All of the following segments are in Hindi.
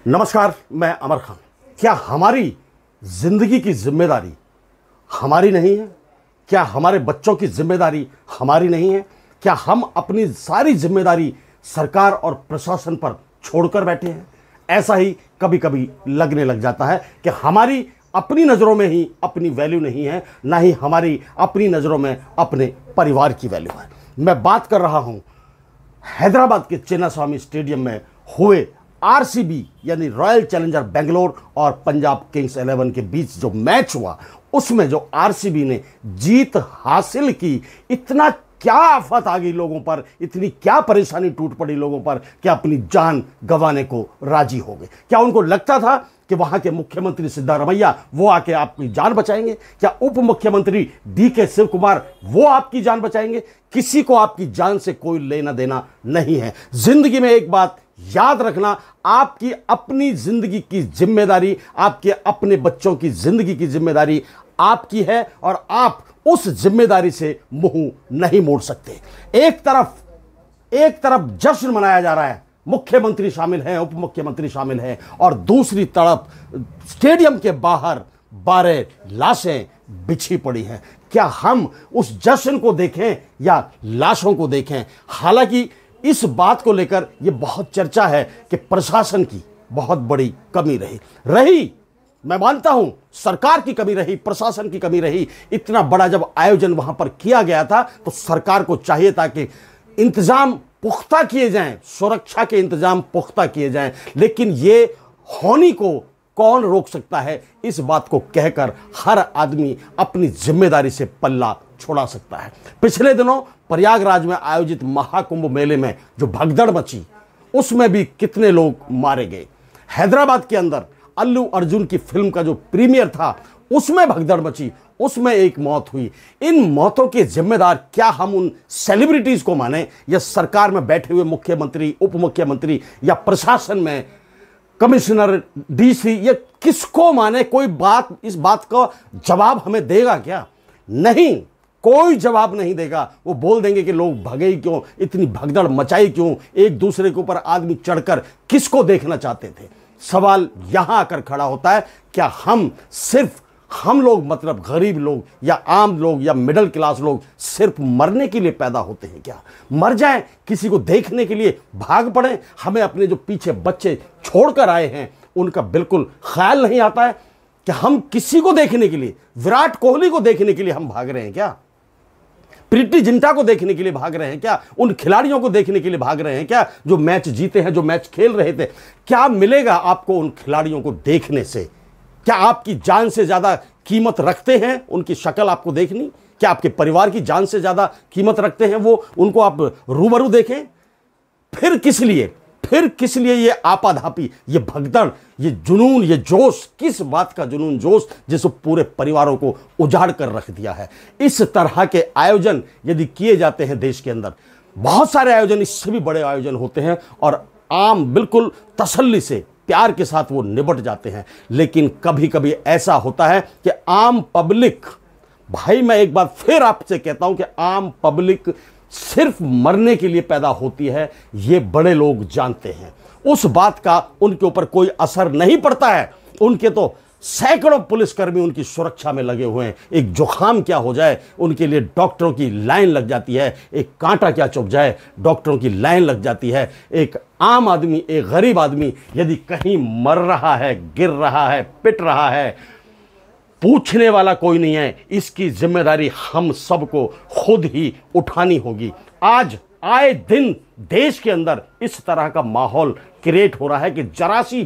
नमस्कार, मैं अमर खान। क्या हमारी जिंदगी की जिम्मेदारी हमारी नहीं है? क्या हमारे बच्चों की जिम्मेदारी हमारी नहीं है? क्या हम अपनी सारी जिम्मेदारी सरकार और प्रशासन पर छोड़कर बैठे हैं? ऐसा ही कभी कभी लगने लग जाता है कि हमारी अपनी नज़रों में ही अपनी वैल्यू नहीं है, ना ही हमारी अपनी नज़रों में अपने परिवार की वैल्यू है। मैं बात कर रहा हूं हैदराबाद के चिन्नास्वामी स्टेडियम में हुए आरसीबी यानी रॉयल चैलेंजर बेंगलोर और पंजाब किंग्स 11 के बीच जो मैच हुआ, उसमें जो आरसीबी ने जीत हासिल की, इतना क्या आफत आ गई लोगों पर, इतनी क्या परेशानी टूट पड़ी लोगों पर कि अपनी जान गंवाने को राजी हो गए। क्या उनको लगता था कि वहां के मुख्यमंत्री सिद्धारमैया वो आके आपकी जान बचाएंगे? क्या उप मुख्यमंत्री डीके शिव कुमार वो आपकी जान बचाएंगे? किसी को आपकी जान से कोई लेना देना नहीं है। जिंदगी में एक बात याद रखना, आपकी अपनी जिंदगी की जिम्मेदारी, आपके अपने बच्चों की जिंदगी की जिम्मेदारी आपकी है और आप उस जिम्मेदारी से मुंह नहीं मोड़ सकते। एक तरफ जश्न मनाया जा रहा है, मुख्यमंत्री शामिल हैं, उप मुख्यमंत्री शामिल हैं, और दूसरी तरफ स्टेडियम के बाहर 12 लाशें बिछी पड़ी हैं। क्या हम उस जश्न को देखें या लाशों को देखें? हालांकि इस बात को लेकर यह बहुत चर्चा है कि प्रशासन की बहुत बड़ी कमी रही। मैं मानता हूं सरकार की कमी रही, प्रशासन की कमी रही। इतना बड़ा जब आयोजन वहां पर किया गया था तो सरकार को चाहिए था कि इंतजाम पुख्ता किए जाएं, सुरक्षा के इंतजाम पुख्ता किए जाएं। लेकिन ये होनी को कौन रोक सकता है? इस बात को कहकर हर आदमी अपनी जिम्मेदारी से पल्ला छोड़ा सकता है। पिछले दिनों प्रयागराज में आयोजित महाकुंभ मेले में जो भगदड़ मची, उसमें भी कितने लोग मारे गए। हैदराबाद के अंदर अल्लू अर्जुन की फिल्म का जो प्रीमियर था, उसमें भगदड़ मची, उसमें एक मौत हुई। इन मौतों के जिम्मेदार क्या हम उन सेलिब्रिटीज को माने, या सरकार में बैठे हुए मुख्यमंत्री, उप मुख्यमंत्री, या प्रशासन में कमिश्नर, डीसी, या किसको माने? कोई बात इस बात का जवाब हमें देगा क्या? नहीं, कोई जवाब नहीं देगा। वो बोल देंगे कि लोग भगे ही क्यों, इतनी भगदड़ मचाई क्यों, एक दूसरे के ऊपर आदमी चढ़कर किसको देखना चाहते थे? सवाल यहां आकर खड़ा होता है, क्या हम लोग, मतलब गरीब लोग या आम लोग या मिडिल क्लास लोग, सिर्फ मरने के लिए पैदा होते हैं क्या? मर जाएं, किसी को देखने के लिए भाग पड़े? हमें अपने जो पीछे बच्चे छोड़कर आए हैं उनका बिल्कुल ख्याल नहीं आता है कि हम किसी को देखने के लिए, विराट कोहली को देखने के लिए हम भाग रहे हैं क्या? प्रीति जिंटा को देखने के लिए भाग रहे हैं क्या? उन खिलाड़ियों को देखने के लिए भाग रहे हैं क्या जो मैच जीते हैं, जो मैच खेल रहे थे? क्या मिलेगा आपको उन खिलाड़ियों को देखने से? क्या आपकी जान से ज्यादा कीमत रखते हैं उनकी शक्ल आपको देखनी? क्या आपके परिवार की जान से ज्यादा कीमत रखते हैं वो, उनको आप रूबरू देखें? फिर किस लिए ये आपाधापी, ये भगदड़, ये जुनून, ये जोश? किस बात का जुनून जोश जिसको पूरे परिवारों को उजाड़ कर रख दिया है? इस तरह के आयोजन यदि किए जाते हैं देश के अंदर, बहुत सारे आयोजन, इससे भी बड़े आयोजन होते हैं और आम बिल्कुल तसल्ली से, प्यार के साथ वो निबट जाते हैं। लेकिन कभी कभी ऐसा होता है कि आम पब्लिक, भाई मैं एक बार फिर आपसे कहता हूं कि आम पब्लिक सिर्फ मरने के लिए पैदा होती है, ये बड़े लोग जानते हैं। उस बात का उनके ऊपर कोई असर नहीं पड़ता है। उनके तो सैकड़ों पुलिसकर्मी उनकी सुरक्षा में लगे हुए हैं। एक जुकाम क्या हो जाए, उनके लिए डॉक्टरों की लाइन लग जाती है। एक कांटा क्या चुभ जाए, डॉक्टरों की लाइन लग जाती है। एक आम आदमी, एक गरीब आदमी यदि कहीं मर रहा है, गिर रहा है, पिट रहा है, पूछने वाला कोई नहीं है। इसकी जिम्मेदारी हम सबको खुद ही उठानी होगी। आज आए दिन देश के अंदर इस तरह का माहौल क्रिएट हो रहा है कि जरा सी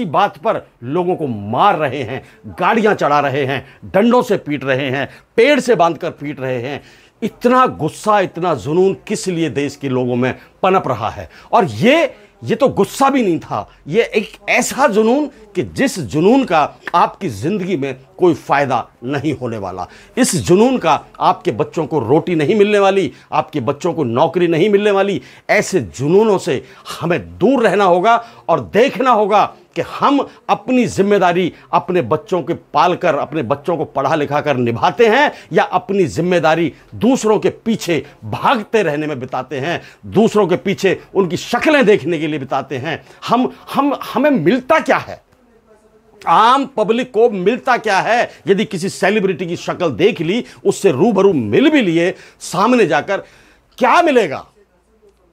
बात पर लोगों को मार रहे हैं, गाड़ियां चढ़ा रहे हैं, डंडों से पीट रहे हैं, पेड़ से बांधकर पीट रहे हैं। इतना गुस्सा, इतना जुनून किस लिए देश के लोगों में पनप रहा है? और ये तो गुस्सा भी नहीं था, ये एक ऐसा जुनून कि जिस जुनून का आपकी जिंदगी में कोई फायदा नहीं होने वाला। इस जुनून का आपके बच्चों को रोटी नहीं मिलने वाली, आपके बच्चों को नौकरी नहीं मिलने वाली। ऐसे जुनूनों से हमें दूर रहना होगा और देखना होगा कि हम अपनी जिम्मेदारी अपने बच्चों के पालकर, अपने बच्चों को पढ़ा लिखा कर निभाते हैं, या अपनी जिम्मेदारी दूसरों के पीछे भागते रहने में बिताते हैं, दूसरों के पीछे उनकी शक्लें देखने के लिए बिताते हैं। हमें मिलता क्या है, आम पब्लिक को मिलता क्या है? यदि किसी सेलिब्रिटी की शक्ल देख ली, उससे रूबरू मिल भी लिए, सामने जाकर क्या मिलेगा?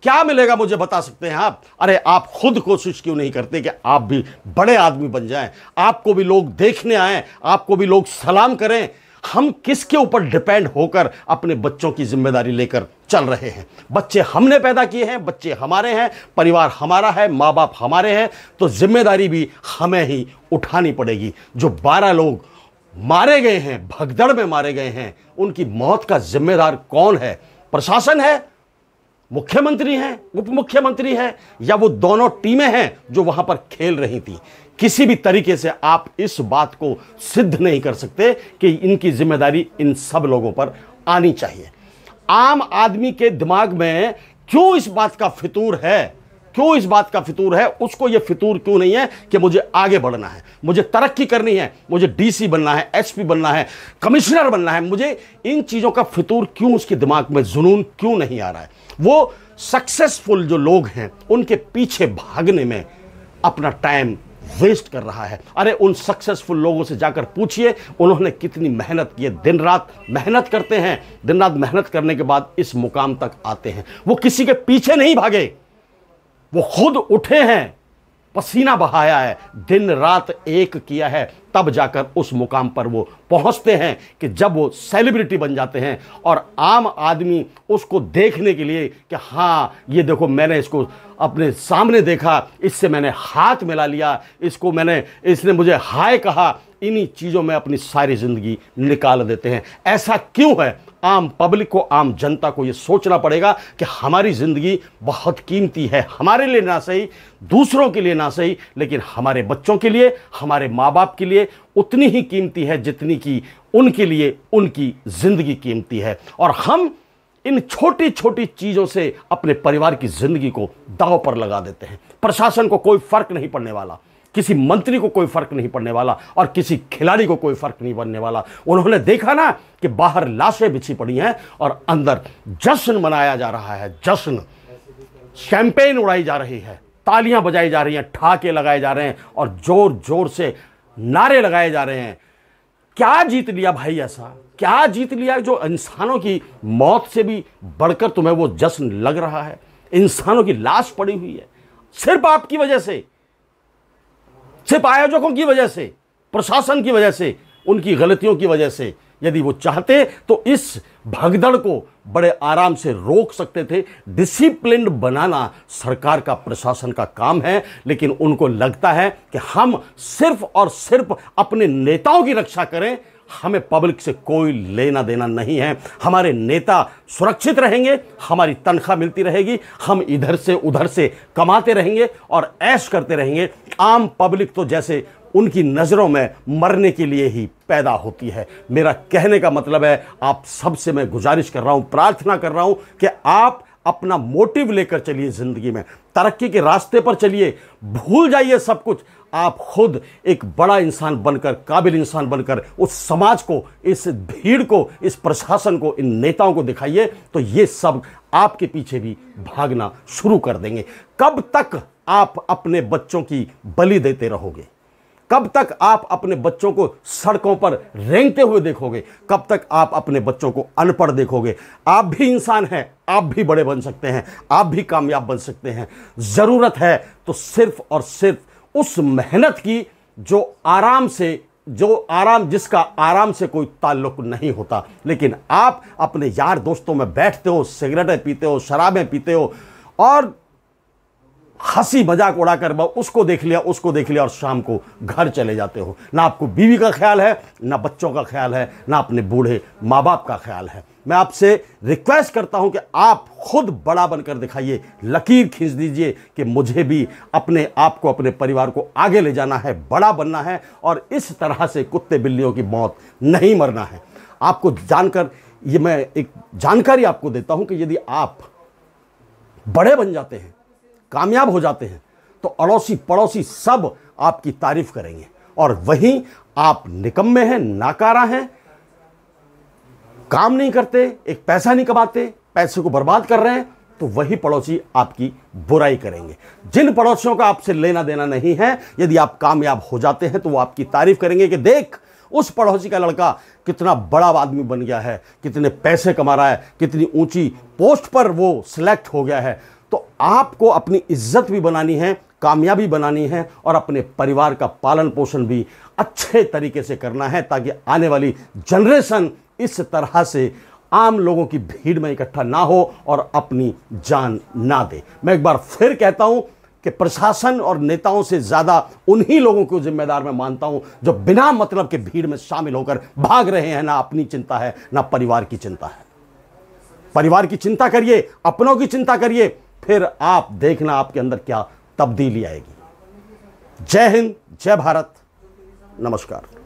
क्या मिलेगा मुझे बता सकते हैं आप? अरे आप खुद कोशिश क्यों नहीं करते कि आप भी बड़े आदमी बन जाएं, आपको भी लोग देखने आएं, आपको भी लोग सलाम करें? हम किसके ऊपर डिपेंड होकर अपने बच्चों की जिम्मेदारी लेकर चल रहे हैं? बच्चे हमने पैदा किए हैं, बच्चे हमारे हैं, परिवार हमारा है, माँ बाप हमारे हैं, तो जिम्मेदारी भी हमें ही उठानी पड़ेगी। जो 12 लोग मारे गए हैं, भगदड़ में मारे गए हैं, उनकी मौत का जिम्मेदार कौन है? प्रशासन है? मुख्यमंत्री हैं, उप मुख्यमंत्री है, या वो दोनों टीमें हैं जो वहां पर खेल रही थी? किसी भी तरीके से आप इस बात को सिद्ध नहीं कर सकते कि इनकी जिम्मेदारी इन सब लोगों पर आनी चाहिए। आम आदमी के दिमाग में क्यों इस बात का फितूर है? क्यों इस बात का फितूर है? उसको यह फितूर क्यों नहीं है कि मुझे आगे बढ़ना है, मुझे तरक्की करनी है, मुझे डीसी बनना है, एसपी बनना है, कमिश्नर बनना है? मुझे इन चीजों का फितूर क्यों, उसके दिमाग में जुनून क्यों नहीं आ रहा है? वो सक्सेसफुल जो लोग हैं उनके पीछे भागने में अपना टाइम वेस्ट कर रहा है। अरे उन सक्सेसफुल लोगों से जाकर पूछिए उन्होंने कितनी मेहनत की है। दिन रात मेहनत करते हैं, दिन रात मेहनत करने के बाद इस मुकाम तक आते हैं। वो किसी के पीछे नहीं भागे, वो खुद उठे हैं, पसीना बहाया है, दिन रात एक किया है, तब जाकर उस मुकाम पर वो पहुंचते हैं कि जब वो सेलिब्रिटी बन जाते हैं और आम आदमी उसको देखने के लिए कि हाँ ये देखो मैंने इसको अपने सामने देखा, इससे मैंने हाथ मिला लिया, इसने मुझे हाय कहा, इन्हीं चीज़ों में अपनी सारी ज़िंदगी निकाल देते हैं। ऐसा क्यों है? आम पब्लिक को, आम जनता को ये सोचना पड़ेगा कि हमारी ज़िंदगी बहुत कीमती है, हमारे लिए ना सही, दूसरों के लिए ना सही, लेकिन हमारे बच्चों के लिए, हमारे माँ बाप के लिए उतनी ही कीमती है जितनी कि उनके लिए उनकी ज़िंदगी कीमती है। और हम इन छोटी छोटी चीज़ों से अपने परिवार की ज़िंदगी को दांव पर लगा देते हैं। प्रशासन को कोई फ़र्क नहीं पड़ने वाला, किसी मंत्री को कोई फर्क नहीं पड़ने वाला, और किसी खिलाड़ी को कोई फर्क नहीं पड़ने वाला। उन्होंने देखा ना कि बाहर लाशें बिछी पड़ी हैं और अंदर जश्न मनाया जा रहा है, जश्न, शैंपेन उड़ाई जा रही है, तालियां बजाई जा रही हैं, ठहाके लगाए जा रहे हैं और जोर जोर से नारे लगाए जा रहे हैं। क्या जीत लिया भाई? ऐसा क्या जीत लिया जो इंसानों की मौत से भी बढ़कर तुम्हें वो जश्न लग रहा है? इंसानों की लाश पड़ी हुई है, सिर्फ आपकी वजह से, सिर्फ आयोजकों की वजह से, प्रशासन की वजह से, उनकी गलतियों की वजह से। यदि वो चाहते तो इस भगदड़ को बड़े आराम से रोक सकते थे। डिसिप्लिन बनाना सरकार का, प्रशासन का काम है, लेकिन उनको लगता है कि हम सिर्फ और सिर्फ अपने नेताओं की रक्षा करें, हमें पब्लिक से कोई लेना देना नहीं है। हमारे नेता सुरक्षित रहेंगे, हमारी तनख्वाह मिलती रहेगी, हम इधर से उधर से कमाते रहेंगे और ऐश करते रहेंगे। आम पब्लिक तो जैसे उनकी नज़रों में मरने के लिए ही पैदा होती है। मेरा कहने का मतलब है, आप सबसे मैं गुजारिश कर रहा हूं, प्रार्थना कर रहा हूं कि आप अपना मोटिव लेकर चलिए, ज़िंदगी में तरक्की के रास्ते पर चलिए, भूल जाइए सब कुछ। आप खुद एक बड़ा इंसान बनकर, काबिल इंसान बनकर उस समाज को, इस भीड़ को, इस प्रशासन को, इन नेताओं को दिखाइए, तो ये सब आपके पीछे भी भागना शुरू कर देंगे। कब तक आप अपने बच्चों की बलि देते रहोगे? कब तक आप अपने बच्चों को सड़कों पर रेंगते हुए देखोगे? कब तक आप अपने बच्चों को अनपढ़ देखोगे? आप भी इंसान हैं, आप भी बड़े बन सकते हैं, आप भी कामयाब बन सकते हैं। ज़रूरत है तो सिर्फ और सिर्फ उस मेहनत की जो जिसका आराम से कोई ताल्लुक नहीं होता। लेकिन आप अपने यार दोस्तों में बैठते हो, सिगरेटें पीते हो, शराबें पीते हो और हंसी मजाक उड़ाकर उसको देख लिया और शाम को घर चले जाते हो। ना आपको बीवी का ख्याल है, ना बच्चों का ख्याल है, ना अपने बूढ़े माँ बाप का ख्याल है। मैं आपसे रिक्वेस्ट करता हूं कि आप खुद बड़ा बनकर दिखाइए, लकीर खींच दीजिए कि मुझे भी अपने आप को, अपने परिवार को आगे ले जाना है, बड़ा बनना है और इस तरह से कुत्ते बिल्लियों की मौत नहीं मरना है। आपको जानकर ये मैं एक जानकारी आपको देता हूं कि यदि आप बड़े बन जाते हैं, कामयाब हो जाते हैं, तो तो अड़ोसी पड़ोसी सब आपकी तारीफ करेंगे। और वहीं आप निकम्मे हैं, नाकारा हैं, काम नहीं करते, एक पैसा नहीं कमाते, पैसे को बर्बाद कर रहे हैं, तो वही पड़ोसी आपकी बुराई करेंगे। जिन पड़ोसियों का आपसे लेना देना नहीं है, यदि आप कामयाब हो जाते हैं तो वो आपकी तारीफ करेंगे कि देख उस पड़ोसी का लड़का कितना बड़ा आदमी बन गया है, कितने पैसे कमा रहा है, कितनी ऊंची पोस्ट पर वो सिलेक्ट हो गया है। तो आपको अपनी इज्जत भी बनानी है, कामयाबी बनानी है और अपने परिवार का पालन पोषण भी अच्छे तरीके से करना है, ताकि आने वाली जनरेशन इस तरह से आम लोगों की भीड़ में इकट्ठा ना हो और अपनी जान ना दे। मैं एक बार फिर कहता हूं कि प्रशासन और नेताओं से ज्यादा उन्हीं लोगों को जिम्मेदार मैं मानता हूं जो बिना मतलब के भीड़ में शामिल होकर भाग रहे हैं। ना अपनी चिंता है, ना परिवार की चिंता है। परिवार की चिंता करिए, अपनों की चिंता करिए, फिर आप देखना आपके अंदर क्या तब्दीली आएगी। जय हिंद, जय भारत, नमस्कार।